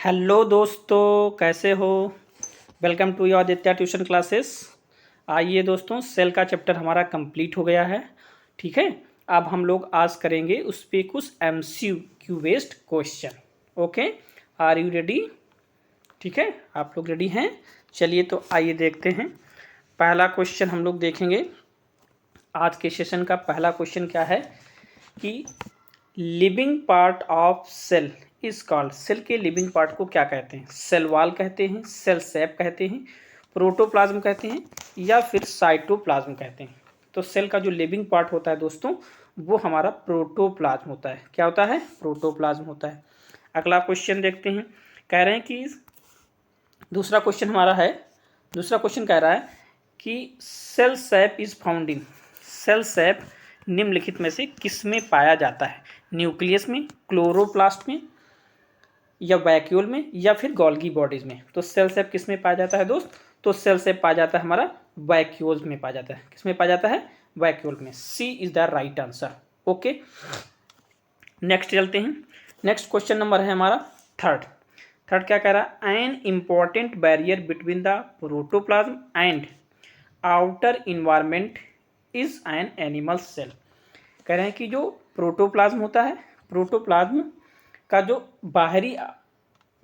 Hello दोस्तों, कैसे हो। Welcome to your Aditya tuition classes. आइए दोस्तों, सेल का चैप्टर हमारा कंप्लीट हो गया है। ठीक है, अब हम लोग आज करेंगे उस पर कुछ MCQ based question. Okay, are you ready? ठीक है, आप लोग रेडी हैं? चलिए तो आइए देखते हैं। पहला क्वेश्चन हम लोग देखेंगे। आज के सेशन का पहला क्वेश्चन क्या है कि living part of cell is called. Cell के लिविंग पार्ट को क्या कहते हैं? सेल वॉल कहते हैं, सेल सैप कहते हैं, प्रोटोप्लाज्म कहते हैं, या फिर साइटोप्लाज्म कहते हैं। तो सेल का जो लिविंग पार्ट होता है दोस्तों, वो हमारा प्रोटोप्लाज्म होता है। क्या होता है? प्रोटोप्लाज्म होता है। अगला क्वेश्चन देखते हैं। कह रहे हैं कि दूसरा क्वेश्चन हमारा है, दूसरा क्वेश्चन कह रहा है कि cell sap is found in. Cell sap निम्नलिखित में से किस में पाया जाता है? न्यूक्लियस में, क्लोरोप्लास्ट में, या वैक्यूल में, या फिर गोल्गी बॉडीज में। तो सेल सैप किस में पाया जाता है दोस्त? तो सेल सैप पाया जाता है हमारा वैक्यूल्स में पाया जाता है। किस में पाया जाता है? वैक्यूल में। C is the right answer. Okay, next चलते हैं। नेक्स्ट क्वेश्चन नंबर है हमारा थर्ड। थर्ड क्या कह रहा है? An important barrier between the protoplasm and outer environment is an animal cell. कह रहे हैं कि जो प्रोटोप्लाज्म होता है, प्रोटोप्लाज्म का जो बाहरी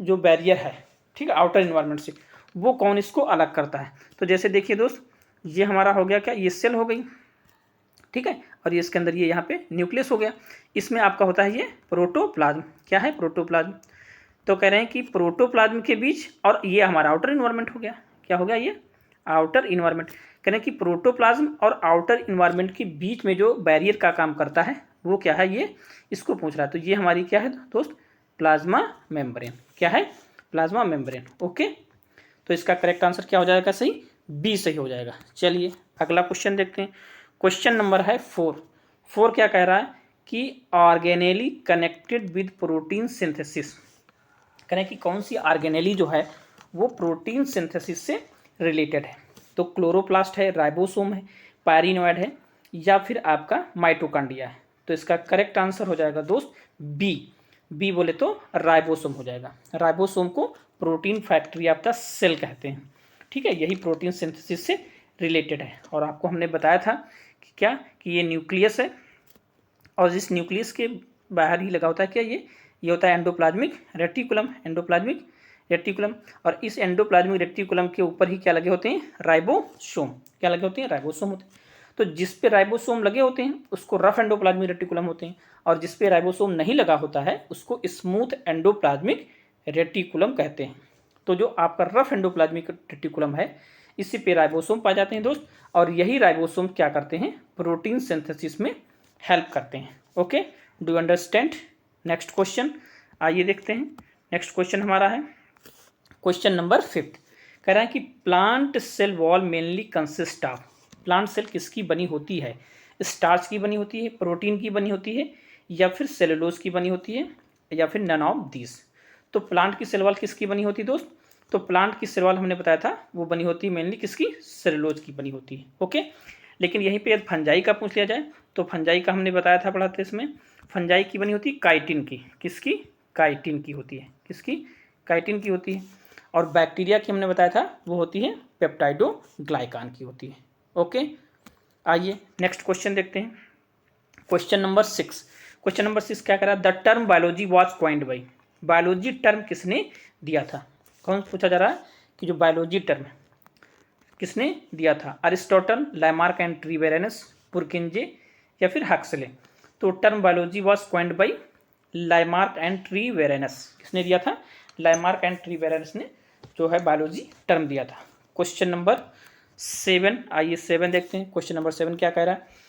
जो बैरियर है, ठीक है, आउटर इन्वायरमेंट से, वो कौन इसको अलग करता है? तो जैसे देखिए दोस्त, ये हमारा हो गया क्या, ये सेल हो गई, ठीक है, और ये इसके अंदर ये यहाँ पे न्यूक्लियस हो गया। इसमें आपका होता है ये प्रोटोप्लाज्म। क्या है? प्रोटोप्लाज्म। तो कह रहे हैं कि प्रोटोप्लाज्म के बीच, और ये हमारा आउटर इन्वायरमेंट हो गया। क्या हो गया? ये आउटर इन्वायरमेंट। कह रहे हैं कि प्रोटोप्लाज्म और आउटर इन्वायरमेंट के बीच में जो बैरियर का काम करता है वो क्या है, ये इसको पूछ रहा है। तो ये हमारी क्या है दोस्त? Plasma membrane. क्या है? Plasma membrane. ओके, तो इसका करेक्ट आंसर क्या हो जाएगा? सही, बी सही हो जाएगा। चलिए अगला क्वेश्चन देखते हैं। क्वेश्चन नंबर है 4। 4 क्या कह रहा है कि organelle connected with protein synthesis. कह रहे हैं कि कौन सी ऑर्गेनेली जो है वो प्रोटीन सिंथेसिस से रिलेटेड है। तो क्लोरोप्लास्ट है, राइबोसोम है, पायरिनोइड है, या फिर आपका माइटोकॉन्ड्रिया है। तो इसका करेक्ट आंसर हो जाएगा दोस्त बी। बी बोले तो राइबोसोम हो जाएगा। राइबोसोम को protein factory of the cell कहते हैं। ठीक है, यही प्रोटीन सिंथेसिस से रिलेटेड है। और आपको हमने बताया था कि क्या, कि ये न्यूक्लियस है, और इस न्यूक्लियस के बाहर ही लगा होता है क्या, ये होता है एंडोप्लाज्मिक रेटिकुलम। एंडोप्लाज्मिक रेटिकुलम, और इस एंडोप्लाज्मिक रेटिकुलम के ऊपर ही क्या लगे होते हैं? राइबोसोम। क्या लगे होते हैं? राइबोसोम होते हैं। तो जिस पे राइबोसोम लगे होते हैं उसको रफ एंडोप्लाज्मिक रेटिकुलम होते हैं, और जिस पे राइबोसोम नहीं लगा होता है उसको स्मूथ एंडोप्लाज्मिक रेटिकुलम कहते हैं। तो जो आपका रफ एंडोप्लाज्मिक रेटिकुलम है, इसी पे राइबोसोम पाए जाते हैं दोस्त, और यही राइबोसोम क्या करते हैं? प्रोटीन सिंथेसिस में हेल्प करते हैं। Okay, do you understand? Next question आइए देखते हैं। नेक्स्ट क्वेश्चन हमारा है क्वेश्चन नंबर 5। कह रहा है कि plant cell wall mainly consist of. Plant cell किसकी बनी होती है? स्टार्च की बनी होती है, प्रोटीन की बनी होती है, या फिर सेलुलोज की बनी होती है, या फिर नन ऑफ दिस। तो प्लांट की सेल वॉल किसकी बनी होती है दोस्त? तो प्लांट की सेल वॉल हमने बताया था वो बनी होती है मेनली किसकी? सेलुलोज की बनी होती है। ओके, लेकिन यहीं पे यदि फंजाई का पूछ लिया जाए तो फंजाई का हमने बताया था पढ़ाते इसमें, फंजाई की बनी होती है काइटिन की। किसकी? काइटिन की होती है। किसकी? काइटिन की होती है। और बैक्टीरिया की हमने बताया था वो होती है पेप्टाइडोग्लाइकान की होती है। ओके, आइए नेक्स्ट क्वेश्चन देखते हैं। Question number 6। क्वेश्चन नंबर 6 क्या कह रहा है? The term biology was coined by. Biology term किसने दिया था? कौन पूछा जा रहा है कि जो बायोलॉजी टर्म किसने दिया था? Aristotle, Lamarck and Treviranus, Purkinje, या फिर हक्सले। तो term biology was coined by Lamarck and Treviranus. किसने दिया था? लैमार्क एंड ट्रीवेरेनस ने जो है बायोलॉजी टर्म दिया था। क्वेश्चन नंबर 7, आइए 7 देखते हैं। क्वेश्चन नंबर 7 क्या कह रहा है?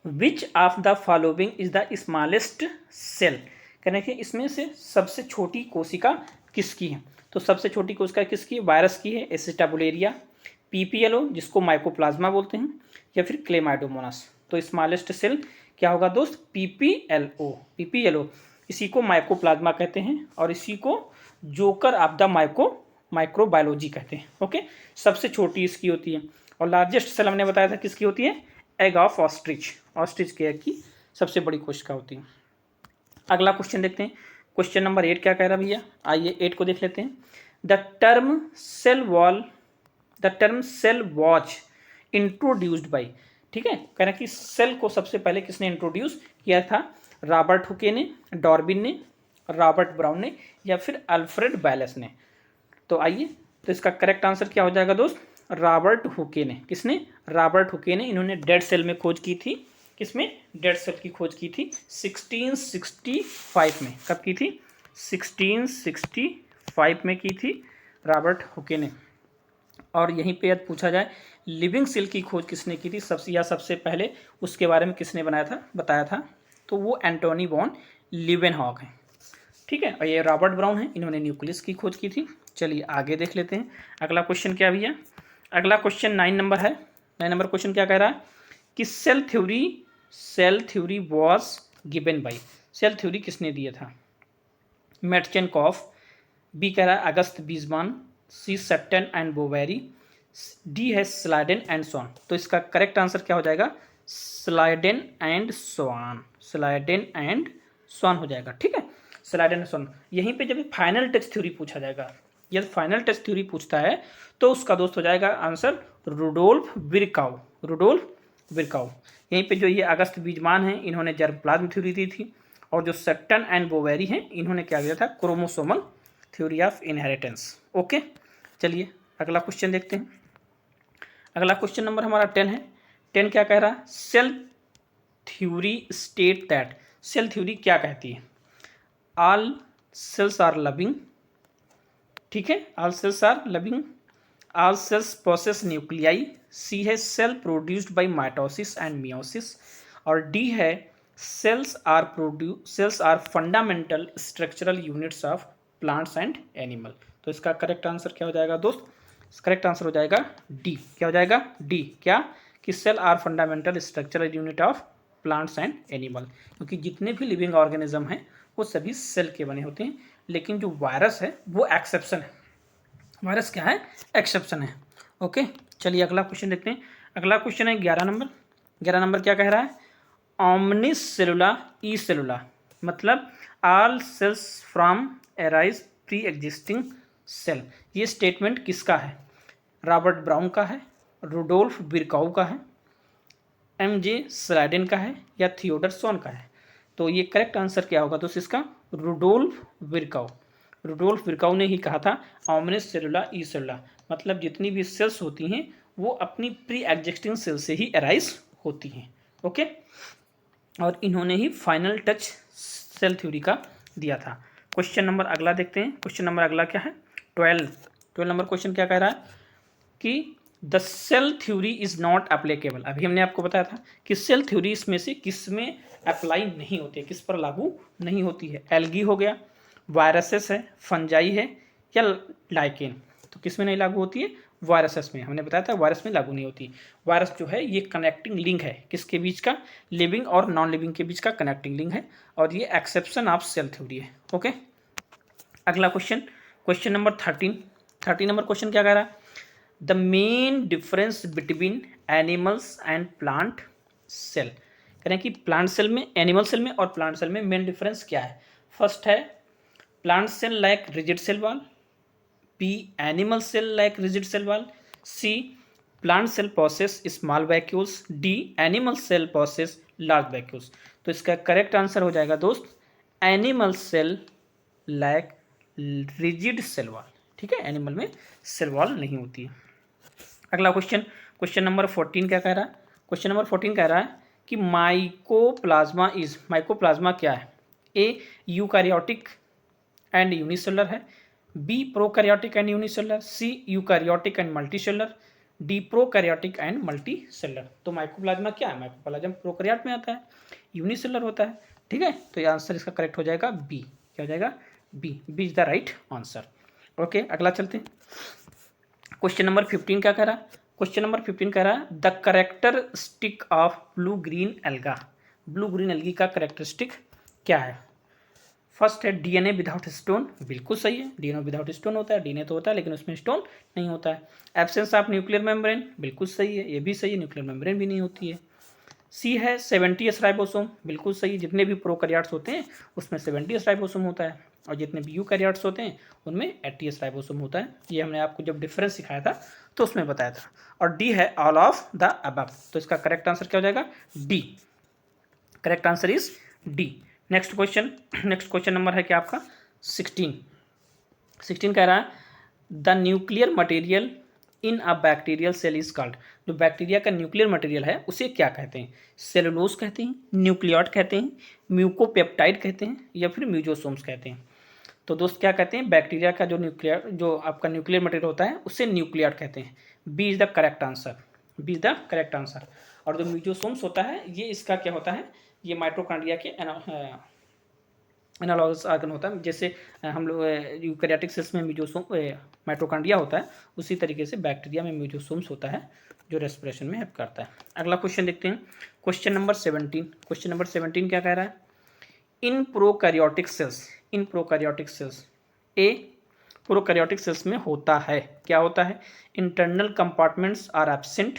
Which of the following is the smallest cell. कहने के इसमें से सबसे छोटी कोशिका किसकी है? तो सबसे छोटी कोशिका किसकी? वायरस की है, एसिटाबुलेरिया, पीपीएलओ जिसको माइकोप्लाज्मा बोलते हैं, या फिर क्लेमाइडोमोनास। तो स्मॉलेस्ट सेल क्या होगा दोस्त? पीपीएलओ। पीपीएलओ इसी को माइकोप्लाज्मा कहते हैं, और इसी को जोकर ऑफ द माइक्रोबायोलॉजी कहते हैं। ओके, सबसे छोटी इसकी होती है। और लार्जेस्ट सेल हमने बताया था किसकी होती है? Egg of ostrich. ऑस्ट्रिच के एग की सबसे बड़ी कोशिका होती है। अगला क्वेश्चन देखते हैं। क्वेश्चन नंबर 8 क्या कह रहा है भैया, आइए 8 को देख लेते हैं। The term cell was introduced by, ठीक है, कह रहा है कि सेल को सबसे पहले किसने इंट्रोड्यूस किया था, रॉबर्ट हुके ने, डार्विन ने, रॉबर्ट ब्राउन ने, या फिर अल्फ्रेड बैलेस ने। तो आइए, तो इसका करेक्ट आंसर क्या हो जाएगा दोस्त, रॉबर्ट हुके ने। किसने, रॉबर्ट हुके ने। इन्होंने डेड सेल में खोज की थी, किसमें, डेड सेल की खोज की थी 1665 में। कब की थी, 1665 में की थी रॉबर्ट हुके ने। और यहीं पे यदि पूछा जाए लिविंग सेल की खोज किसने की थी, सबसे पहले उसके बारे में किसने बताया था, तो वो एंटोनी वॉन लीवेनहॉक है, ठीक है। और ये रॉबर्ट ब्राउन है, इन्होंने न्यूक्लियस की खोज की थी। चलिए आगे देख लेते हैं अगला क्वेश्चन क्या भैया। अगला क्वेश्चन 9 नंबर है। 9 नंबर क्वेश्चन क्या कह रहा है कि cell theory was given by, cell theory किसने दिया था, मेटचेनकॉफ, बी कह रहा है August Weismann, C Sutton and Boveri, D है स्लाइडेन एंड स्वान। तो इसका करेक्ट आंसर क्या हो जाएगा, स्लाइडेन एंड स्वान हो जाएगा, ठीक है, स्लाइडेन एंड स्वान। यहीं पे जब फाइनल टेस्ट थ्योरी पूछा जाएगा, यदि फाइनल टेस्ट थ्योरी पूछता है तो उसका दोस्त हो जाएगा आंसर रुडोल्फ विरकाउ। यहीं पे जो ये अगस्त बीजमान है, इन्होंने जर्मप्लाज्म थ्योरी दी थी, और जो सेप्टन एंड बोवेरी हैं, इन्होंने क्या दिया था, chromosomal theory of inheritance. Okay, चलिए अगला क्वेश्चन देखते हैं। अगला क्वेश्चन नंबर हमारा 10 है। 10 क्या कह रहा है, cell theory state that, cell theory क्या कहती है, ऑल सेल्स आर लविंग, ठीक है, all cells are living, all cells process nuclei, C है cell produced by mitosis and meiosis, और डी है cells are fundamental structural units of plants and animal. तो इसका करेक्ट आंसर क्या हो जाएगा दोस्त, करेक्ट आंसर हो जाएगा डी। क्या हो जाएगा, डी, क्या, कि cell are fundamental structural unit of plants and animal, क्योंकि जितने भी लिविंग ऑर्गेनिज्म हैं वो सभी सेल के बने होते हैं, लेकिन जो वायरस है वो एक्सेप्शन है, वायरस क्या है, एक्सेप्शन है। ओके, चलिए अगला क्वेश्चन देखते हैं। अगला क्वेश्चन है 11 नंबर। 11 नंबर क्या कह रहा है, ऑमनिस सेलुला ई सेलुला, मतलब all cells from arise pre existing cell. ये स्टेटमेंट किसका है, रॉबर्ट ब्राउन का है, रुडोल्फ विरकाउ का है, एमजे स्लाइडेन का है, या थियोडर सॉन का है। तो ये करेक्ट आंसर क्या होगा दोस्त इसका, रुडोल्फ विरकाउ ने ही कहा था ऑमनिस सेलुला ई सेलुला, मतलब जितनी भी सेल्स होती हैं वो अपनी प्री एग्जिस्टिंग सेल से ही अराइज होती हैं। ओके, और इन्होंने ही फाइनल टच सेल थ्योरी का दिया था। क्वेश्चन नंबर अगला देखते हैं। क्वेश्चन नंबर अगला क्या है, 12 नंबर क्वेश्चन क्या कह रहा है कि the cell theory is not applicable. अभी हमने आपको बताया था कि सेल थ्योरी इसमें से किस में अप्लाई नहीं होती है, किस पर लागू नहीं होती है, एल्गी हो गया, वायरसेस है, फंजाई है, या लाइकेन। तो किस में नहीं लागू होती है, वायरसेस में। हमने बताया था वायरस में लागू नहीं होती। वायरस जो है ये कनेक्टिंग लिंक है, किसके बीच का, लिविंग और नॉन लिविंग के बीच का कनेक्टिंग लिंक है, और ये एक्सेप्शन ऑफ सेल थ्योरी है। ओके, अगला question, question number 13 number question क्या कह रहा है, the main difference between animals and plant cell. कह रहे हैं कि प्लांट सेल में, एनिमल सेल में और प्लांट सेल में मेन डिफरेंस क्या है। फर्स्ट है plant cell like rigid cell wall, B animal cell like rigid cell wall, C plant cell process small vacuoles, D animal cell possess large vacuoles. तो इसका correct answer हो जाएगा दोस्त animal cell like rigid cell wall, ठीक है, animal में cell wall नहीं होती है। अगला क्वेश्चन, क्वेश्चन नंबर 14 क्या कह रहा है, क्वेश्चन नंबर 14 कह रहा है कि माइकोप्लाज्मा क्या है, ए यूकारियोटिक एंड यूनिसेलुलर है, B prokaryotic and unicellular, C eukaryotic and multicellular, D prokaryotic and multicellular. तो माइकोप्लाज्मा क्या है, माइकोप्लाज्मा प्रोकैरियोट में आता है, यूनिसेलुलर होता है, ठीक है। तो ये आंसर इसका करेक्ट हो जाएगा बी। क्या हो जाएगा, B is the right answer. Okay, अगला चलते हैं। क्वेश्चन नंबर 15 क्या कह रहा है, क्वेश्चन नंबर 15 कह रहा है the characteristic of blue green alga. Blue green algae का कैरेक्टरिस्टिक क्या है। फर्स्ट है डीएनए विदाउट स्टोन, बिल्कुल सही है, डीएनए विदाउट स्टोन होता है, डीएनए तो होता है लेकिन उसमें स्टोन नहीं होता है। एब्सेंस ऑफ न्यूक्लियर मेम्ब्रेन, बिल्कुल सही है, ये भी सही है, न्यूक्लियर मेम्ब्रेन भी नहीं होती है। सी है 70s राइबोसोम, बिल्कुल सही है, जितने भी प्रोकैरियोट्स होते हैं उसमें 70s राइबोसोम होता है। और जितने भी यूकैरियोट्स होते हैं उनमें एटीएस राइबोसोम होता है। ये हमने आपको जब डिफरेंस सिखाया था तो उसमें बताया था। और डी है ऑल ऑफ द अबव, तो इसका करेक्ट आंसर क्या हो जाएगा? D. Correct answer is D. Next question number है क्या आपका 16 कह रहा है the nuclear material in a bacterial cell is called. जो बैक्टीरिया का न्यूक्लियर मटेरियल है उसे क्या कहते हैं? सेलुलोज कहते हैं, न्यूक्लियॉइड कहते हैं, म्यूकोपेप्टाइड कहते हैं, या फिर म्यूजोसोम्स कहते हैं। तो दोस्त क्या कहते हैं? बैक्टीरिया का जो आपका न्यूक्लियर मटेरियल होता है उसे न्यूक्लियॉइड कहते हैं। B is the correct answer, B is the correct answer. और जो म्यूजोसोम्स होता है ये इसका क्या होता है? ये माइटोकॉन्ड्रिया के एनालॉगस ऑर्गन होता है। जैसे हम लोग यूकैरियोटिक सेल्स में म्यूजोसोम माइटोकॉन्ड्रिया होता है, उसी तरीके से बैक्टीरिया में म्यूजोसोम्स होता है जो रेस्पिरेशन में हेल्प करता है। अगला क्वेश्चन देखते हैं, क्वेश्चन नंबर 17 क्या कह रहा है? In prokaryotic cells a prokaryotic cells में होता है, क्या होता है? Internal compartments are absent,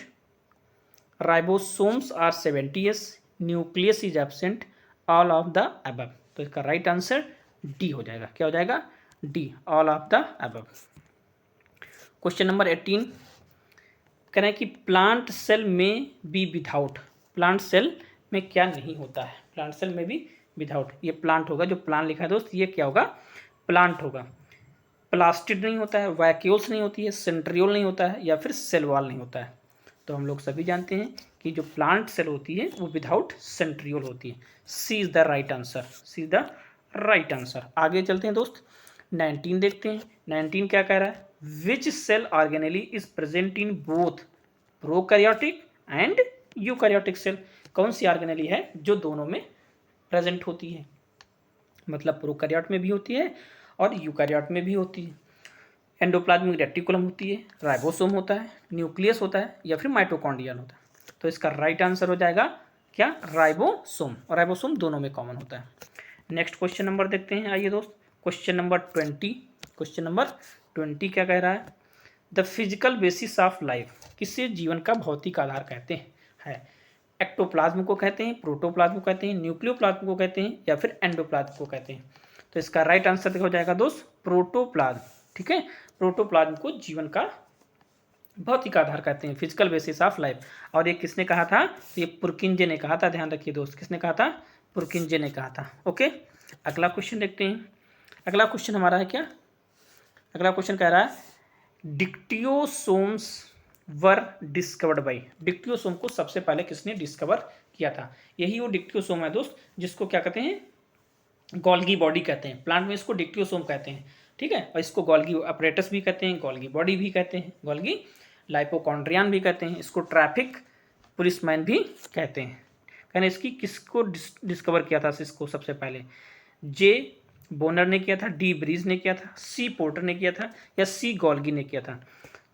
ribosomes are 70s, nucleus is absent, all of the above. तो इसका राइट आंसर डी हो जाएगा। क्या हो जाएगा? D, all of the above. Question number 18 कह रहे हैं कि प्लांट सेल में बी विदाउट, प्लांट सेल में क्या नहीं होता है? प्लांट सेल में भी विदाउट, ये प्लांट होगा, जो प्लांट लिखा है दोस्त ये क्या होगा? प्लांट होगा। प्लास्टिड नहीं होता है, वैक्यूल्स नहीं होती है, सेंट्रियोल नहीं होता है, या फिर सेल वॉल नहीं होता है। तो हम लोग सभी जानते हैं कि जो प्लांट सेल होती है वो विदाउट सेंट्रियोल होती है। C is the right answer, C is the right answer. आगे चलते हैं दोस्त, 19 देखते हैं। 19 क्या कह रहा है? Which cell organelle is present in both prokaryotic and eukaryotic cell. कौन सी ऑर्गेनेली है जो दोनों में प्रेजेंट होती है? मतलब प्रोकैरियोट में भी होती है और यूकैरियोट में भी होती है। एंडोप्लाज्मिक रेटिकुलम होती है, राइबोसोम होता है, न्यूक्लियस होता है, या फिर माइटोकॉन्ड्रिया होता है। तो इसका राइट आंसर हो जाएगा क्या? राइबोसोम। और राइबोसोम दोनों में कॉमन होता है। नेक्स्ट क्वेश्चन नंबर देखते हैं, आइए दोस्त, क्वेश्चन नंबर 20 क्या कह रहा है? The physical basis of life, किसे जीवन का भौतिक आधार कहते हैं? एक्टोप्लाज्म को कहते हैं, प्रोटोप्लाज्म को कहते हैं, न्यूक्लियोप्लाज्म को कहते हैं, या फिर एंडोप्लाज्म को कहते हैं। तो इसका राइट आंसर हो जाएगा दोस्त प्रोटोप्लाज्म। ठीक है, प्रोटोप्लाज्म को जीवन का भौतिक आधार कहते हैं, फिजिकल बेसिस ऑफ लाइफ। और ये किसने कहा था? ये पुरकिंजे ने कहा था, ध्यान रखिए दोस्त, किसने कहा था? पुरकिंजे ने कहा था। ओके, अगला क्वेश्चन देखते हैं। अगला क्वेश्चन हमारा है क्या? अगला क्वेश्चन कह रहा है डिक्टियोसोम्स वर डिस्कवर्ड बाई। डिक्टियोसोम को सबसे पहले किसने डिस्कवर किया था? यही वो डिक्टियोसोम है दोस्त जिसको क्या कहते हैं? गोल्गी बॉडी कहते हैं। प्लांट में इसको डिक्टियोसोम कहते हैं। ठीक है, और इसको गोल्गी अपरेटस भी कहते हैं, गोल्गी बॉडी भी कहते हैं, गोल्गी लाइपोकॉन्ड्रियन भी कहते हैं, इसको ट्रैफिक पुलिसमैन भी कहते हैं। कहना इसकी किसको डिस्कवर किया था इसको सबसे पहले? जे बोनर ने किया था, डी ब्रीज ने किया था, सी पोर्टर ने किया था, या सी गोल्गी ने किया था?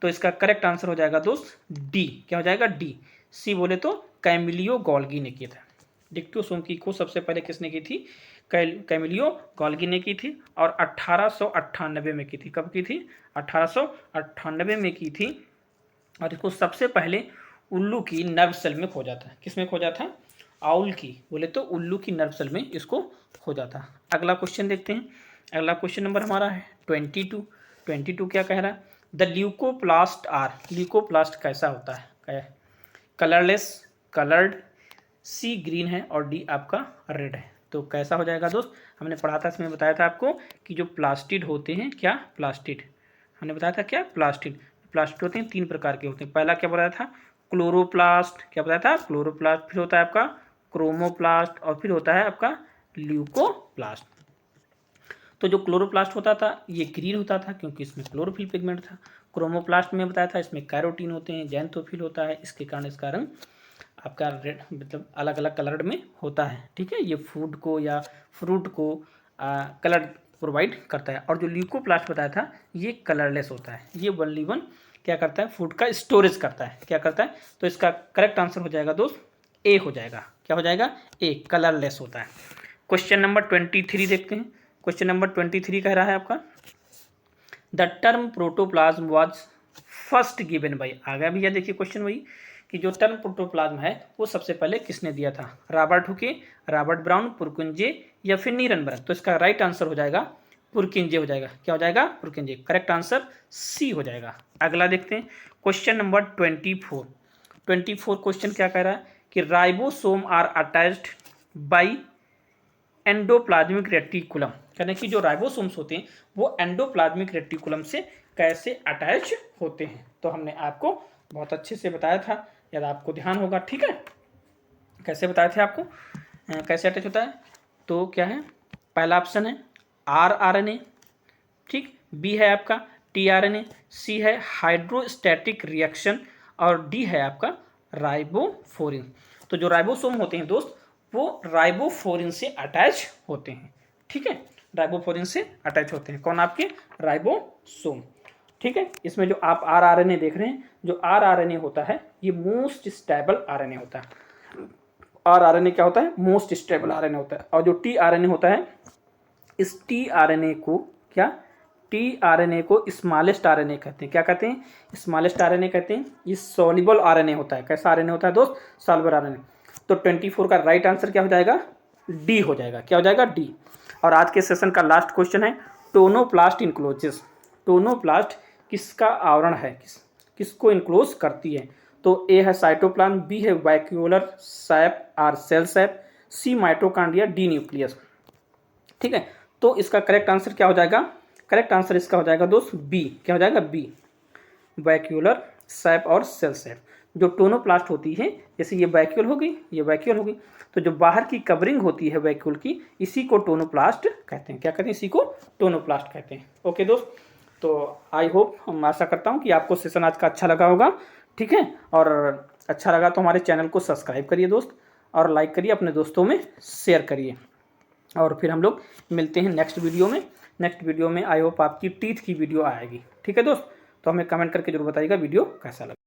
तो इसका करेक्ट आंसर हो जाएगा दोस्त डी। क्या हो जाएगा? डी। सी बोले तो कैमिलियो गोल्गी ने किया था। डिक्टियोसोम की खोज सबसे पहले किसने की थी? कैमिलियो गोल्गी ने की थी, और 1898 में की थी। कब की थी? 1898 में की थी। और इसको सबसे पहले उल्लू की नर्व सेल में खोजा था। किस में खोजा था? आउल की, बोले तो उल्लू की नर्व सेल में इसको खोजा था। अगला क्वेश्चन देखते हैं। अगला क्वेश्चन नंबर हमारा है 22 क्या कह रहा है? द ल्यूकोप्लास्ट आर, ल्यूकोप्लास्ट कैसा होता है? कलरलेस, कलर्ड, सी ग्रीन है, और डी आपका रेड है। तो कैसा हो जाएगा दोस्त? हमने पढ़ा था, इसमें बताया था आपको कि जो प्लास्टिड होते हैं, क्या प्लास्टिड हमने बताया था? क्या प्लास्टिड होते हैं, 3 प्रकार के होते हैं। पहला क्या बताया था? क्लोरोप्लास्ट। क्या बताया था? क्लोरोप्लास्ट। फिर होता है आपका क्रोमोप्लास्ट, और फिर होता है आपका ल्यूकोप्लास्ट। तो जो क्लोरोप्लास्ट होता था ये ग्रीन होता था क्योंकि इसमें क्लोरोफिल पिगमेंट था। क्रोमोप्लास्ट में बताया था इसमें कैरोटीन होते हैं, जैंथोफिल होता है, इसके कारण इसका रंग आपका रेड, मतलब अलग अलग कलर्ड में होता है। ठीक है, ये फूड को या फ्रूट को कलर प्रोवाइड करता है। और जो ल्यूकोप्लास्ट बताया था ये कलरलेस होता है, ये ओनली वन क्या करता है? फूड का स्टोरेज करता है। क्या करता है? तो इसका करेक्ट आंसर हो जाएगा दोस्त ए हो जाएगा। क्या हो जाएगा? ए, कलरलेस होता है। क्वेश्चन नंबर 23 देखते हैं। क्वेश्चन नंबर 23 कह रहा है आपका the term protoplasm was first given by. आगे भी यह देखिए क्वेश्चन वही कि जो टर्म प्रोटोप्लाज्म है वो सबसे पहले किसने दिया था? रॉबर्ट हुके, रॉबर्ट ब्राउन, पुरकुंजे, या फिर नीरनबर्ग। तो इसका राइट आंसर हो जाएगा पुरकिंजे हो जाएगा। क्या हो जाएगा? पुरकिंजे। करेक्ट आंसर सी हो जाएगा। अगला देखते हैं क्वेश्चन नंबर 24 क्वेश्चन क्या कह रहा है कि ribosome are attached by endoplasmic reticulum, यानी कि जो राइबोसोम्स होते हैं वो एंडोप्लाज्मिक रेटिकुलम से कैसे अटैच होते हैं। तो हमने आपको बहुत अच्छे से बताया था, याद आपको ध्यान होगा, ठीक है। कैसे बताए थे आपको, कैसे अटैच होता है? तो क्या है, पहला ऑप्शन है RRNA, ठीक, बी है आपका tRNA, सी है हाइड्रोस्टैटिक रिएक्शन और डी है आपका राइबोफोरिन। तो जो राइबोसोम होते हैं दोस्त वो राइबोफोरिन से अटैच होते हैं, ठीक है, राइबोफोरिन से अटैच होते हैं। कौन? आपके राइबोसोम, ठीक है। इसमें जो आप RRNA देख रहे हैं, जो RRNA होता है ये मोस्ट स्टेबल RNA होता है। RRNA क्या होता है? मोस्ट स्टेबल RNA होता है। और जो tRNA होता है, इस tRNA को क्या, tRNA को स्मॉलेस्ट RNA कहते हैं। क्या कहते हैं? स्मॉलेस्ट RNA कहते हैं। ये सॉल्युबल RNA होता है। कैसा RNA होता है दोस्त? Soluble RNA। तो 24 का राइट आंसर क्या हो जाएगा? डी हो जाएगा। क्या हो जाएगा? डी। और आज के सेशन का लास्ट क्वेश्चन है टोनोप्लास्ट इनक्लोजेस। टोनोप्लास्ट किसका आवरण है, किसको इनक्लोज करती है? तो ए है साइटोप्लाज्म, बी है वैक्यूलर सैप और सेल सैप, सी माइटोकॉन्ड्रिया, डी न्यूक्लियस, ठीक है। तो इसका करेक्ट आंसर क्या हो जाएगा? करेक्ट आंसर इसका हो जाएगा दोस्त बी। क्या हो जाएगा? बी, वैक्यूलर सैप और सेल सैप। जो टोनोप्लास्ट होती है, जैसे ये वैक्यूल होगी, ये वैक्यूल होगी, तो जो बाहर की कवरिंग होती है वैक्यूल की, इसी को टोनोप्लास्ट कहते हैं। क्या कहते हैं? इसी को टोनोप्लास्ट कहते हैं। ओके दोस्त, तो आई होप, हम आशा करता हूँ कि आपको सेशन आज का अच्छा लगा होगा, ठीक है। और अच्छा लगा तो हमारे चैनल को सब्सक्राइब करिए दोस्त, और लाइक करिए, अपने दोस्तों में शेयर करिए। और फिर हम लोग मिलते हैं नेक्स्ट वीडियो में। नेक्स्ट वीडियो में आई होप आपकी टीथ की वीडियो आएगी, ठीक है दोस्त। तो हमें कमेंट करके जरूर बताइएगा वीडियो कैसा लगा।